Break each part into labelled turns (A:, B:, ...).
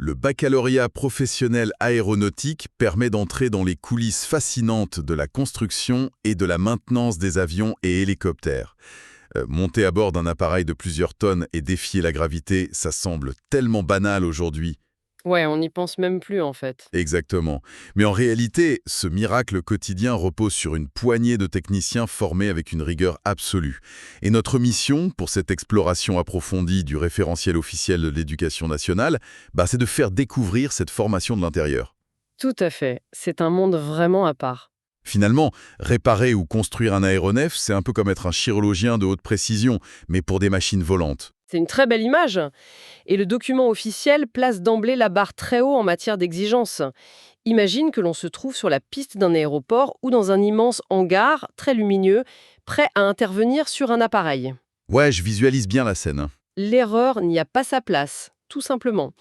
A: Le baccalauréat professionnel aéronautique permet d'entrer dans les coulisses fascinantes de la construction et de la maintenance des avions et hélicoptères. Monter à bord d'un appareil de plusieurs tonnes et défier la gravité, ça semble tellement banal aujourd'hui.
B: Ouais, on n'y pense même plus en fait.
A: Exactement. Mais en réalité, ce miracle quotidien repose sur une poignée de techniciens formés avec une rigueur absolue. Et notre mission, pour cette exploration approfondie du référentiel officiel de l'éducation nationale, c'est de faire découvrir cette formation de l'intérieur.
B: Tout à fait. C'est un monde vraiment à part.
A: Finalement, réparer ou construire un aéronef, c'est un peu comme être un chirurgien de haute précision, mais pour des machines volantes.
B: C'est une très belle image. Et le document officiel place d'emblée la barre très haut en matière d'exigence. Imagine que l'on se trouve sur la piste d'un aéroport ou dans un immense hangar très lumineux, prêt à intervenir sur un appareil.
A: Ouais, je visualise bien la scène.
B: L'erreur n'y a pas sa place, tout simplement.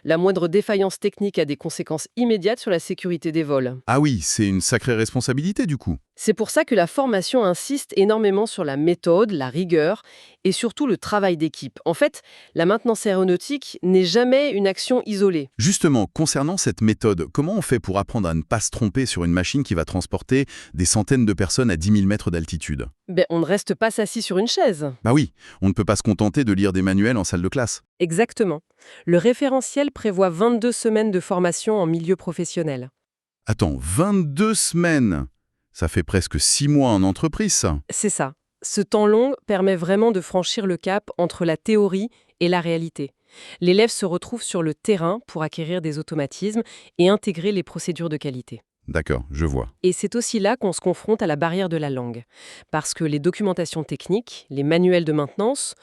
B: La moindre défaillance technique a des conséquences immédiates sur la sécurité des vols.
A: Ah oui, c'est une sacrée responsabilité du coup.
B: C'est pour ça que la formation insiste énormément sur la méthode, la rigueur et surtout le travail d'équipe. En fait, la maintenance aéronautique n'est jamais une action isolée.
A: Justement, concernant cette méthode, comment on fait pour apprendre à ne pas se tromper sur une machine qui va transporter des centaines de personnes à 10 000 mètres d'altitude?
B: On ne reste pas assis sur une chaise.
A: Bah oui, on ne peut pas se contenter de lire des manuels en salle de classe.
B: Exactement. Le référentiel prévoit 22 semaines de formation en milieu professionnel.
A: Attends, 22 semaines! Ça fait presque 6 mois en entreprise, ça.
B: C'est ça. Ce temps long permet vraiment de franchir le cap entre la théorie et la réalité. L'élève se retrouve sur le terrain pour acquérir des automatismes et intégrer les procédures de qualité.
A: D'accord, je vois.
B: Et c'est aussi là qu'on se confronte à la barrière de la langue. Parce que les documentations techniques, les manuels de maintenance,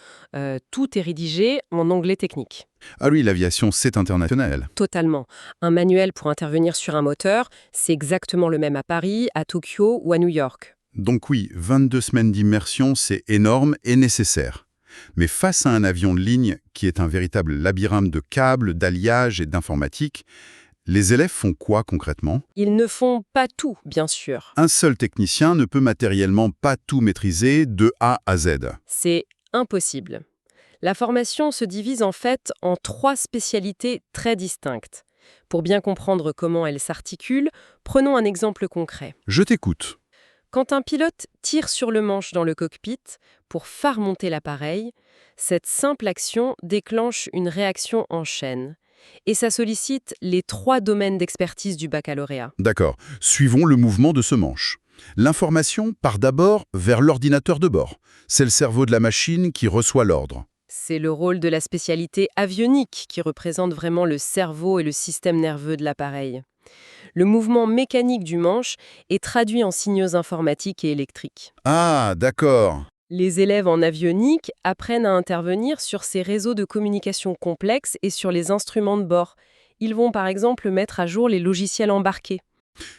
B: tout est rédigé en anglais technique.
A: Ah oui, l'aviation, c'est international.
B: Totalement. Un manuel pour intervenir sur un moteur, c'est exactement le même à Paris, à Tokyo ou à New York.
A: Donc oui, 22 semaines d'immersion, c'est énorme et nécessaire. Mais face à un avion de ligne qui est un véritable labyrinthe de câbles, d'alliages et d'informatique, les élèves font quoi concrètement?
B: Ils ne font pas tout, bien sûr.
A: Un seul technicien ne peut matériellement pas tout maîtriser de A à Z.
B: C'est impossible. La formation se divise en fait en 3 spécialités très distinctes. Pour bien comprendre comment elles s'articulent, prenons un exemple concret.
A: Je t'écoute.
B: Quand un pilote tire sur le manche dans le cockpit pour faire monter l'appareil, cette simple action déclenche une réaction en chaîne. Et ça sollicite les 3 domaines d'expertise du baccalauréat.
A: D'accord. Suivons le mouvement de ce manche. L'information part d'abord vers l'ordinateur de bord. C'est le cerveau de la machine qui reçoit l'ordre.
B: C'est le rôle de la spécialité avionique qui représente vraiment le cerveau et le système nerveux de l'appareil. Le mouvement mécanique du manche est traduit en signaux informatiques et électriques.
A: Ah, d'accord.
B: Les élèves en avionique apprennent à intervenir sur ces réseaux de communication complexes et sur les instruments de bord. Ils vont par exemple mettre à jour les logiciels embarqués.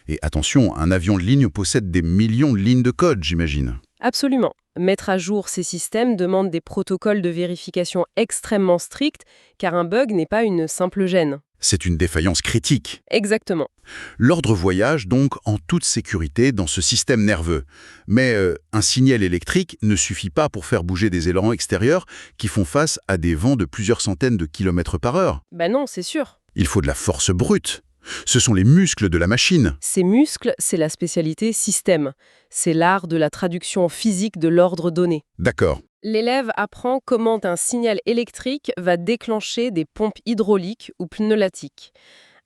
A: Et attention, un avion de ligne possède des millions de lignes de code, j'imagine.
B: Absolument. Mettre à jour ces systèmes demande des protocoles de vérification extrêmement stricts, car un bug n'est pas une simple gêne.
A: C'est une défaillance critique.
B: Exactement.
A: L'ordre voyage donc en toute sécurité dans ce système nerveux. Mais un signal électrique ne suffit pas pour faire bouger des ailerons extérieurs qui font face à des vents de plusieurs centaines de kilomètres par heure.
B: Non, c'est sûr.
A: Il faut de la force brute. Ce sont les muscles de la machine.
B: Ces muscles, c'est la spécialité système. C'est l'art de la traduction physique de l'ordre donné.
A: D'accord.
B: L'élève apprend comment un signal électrique va déclencher des pompes hydrauliques ou pneumatiques.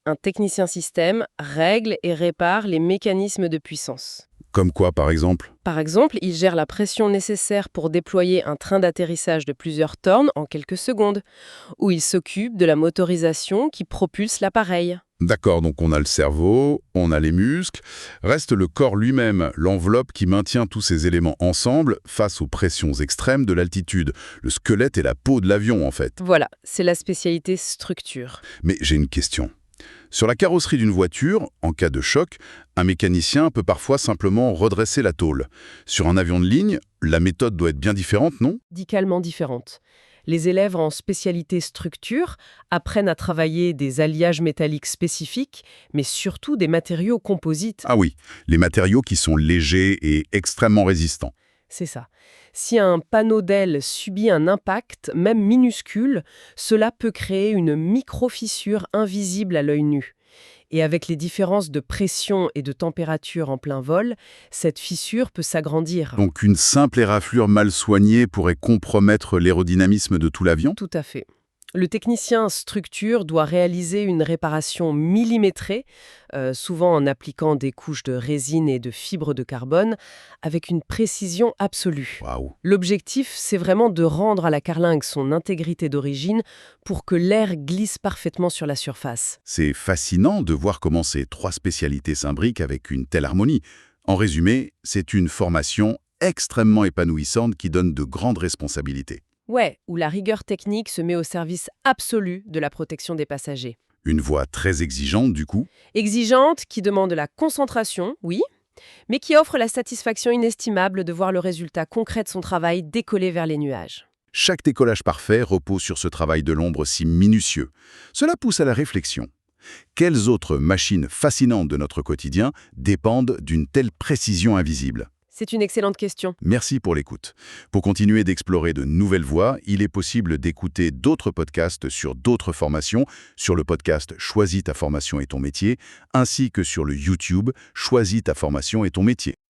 B: Un technicien système règle et répare les mécanismes de puissance.
A: Comme quoi, par exemple?
B: Par exemple, il gère la pression nécessaire pour déployer un train d'atterrissage de plusieurs tonnes en quelques secondes, ou il s'occupe de la motorisation qui propulse l'appareil.
A: D'accord, donc on a le cerveau, on a les muscles, reste le corps lui-même, l'enveloppe qui maintient tous ces éléments ensemble face aux pressions extrêmes de l'altitude, le squelette et la peau de l'avion en fait.
B: Voilà, c'est la spécialité structure.
A: Mais j'ai une question. Sur la carrosserie d'une voiture, en cas de choc, un mécanicien peut parfois simplement redresser la tôle. Sur un avion de ligne, la méthode doit être bien différente, non?
B: Radicalement différente. Les élèves en spécialité structure apprennent à travailler des alliages métalliques spécifiques, mais surtout des matériaux composites.
A: Ah oui, les matériaux qui sont légers et extrêmement résistants.
B: C'est ça. Si un panneau d'aile subit un impact, même minuscule, cela peut créer une micro-fissure invisible à l'œil nu. Et avec les différences de pression et de température en plein vol, cette fissure peut s'agrandir.
A: Donc une simple éraflure mal soignée pourrait compromettre l'aérodynamisme de tout l'avion?
B: Tout à fait. Le technicien structure doit réaliser une réparation millimétrée, souvent en appliquant des couches de résine et de fibres de carbone, avec une précision absolue.
A: Waouh!
B: L'objectif, c'est vraiment de rendre à la carlingue son intégrité d'origine pour que l'air glisse parfaitement sur la surface.
A: C'est fascinant de voir comment ces trois spécialités s'imbriquent avec une telle harmonie. En résumé, c'est une formation extrêmement épanouissante qui donne de grandes responsabilités.
B: Ouais, où la rigueur technique se met au service absolu de la protection des passagers.
A: Une voie très exigeante du coup.
B: Exigeante, qui demande la concentration, oui, mais qui offre la satisfaction inestimable de voir le résultat concret de son travail décoller vers les nuages.
A: Chaque décollage parfait repose sur ce travail de l'ombre si minutieux. Cela pousse à la réflexion. Quelles autres machines fascinantes de notre quotidien dépendent d'une telle précision invisible?
B: C'est une excellente question.
A: Merci pour l'écoute. Pour continuer d'explorer de nouvelles voies, il est possible d'écouter d'autres podcasts sur d'autres formations, sur le podcast Choisis ta formation et ton métier, ainsi que sur le YouTube Choisis ta formation et ton métier.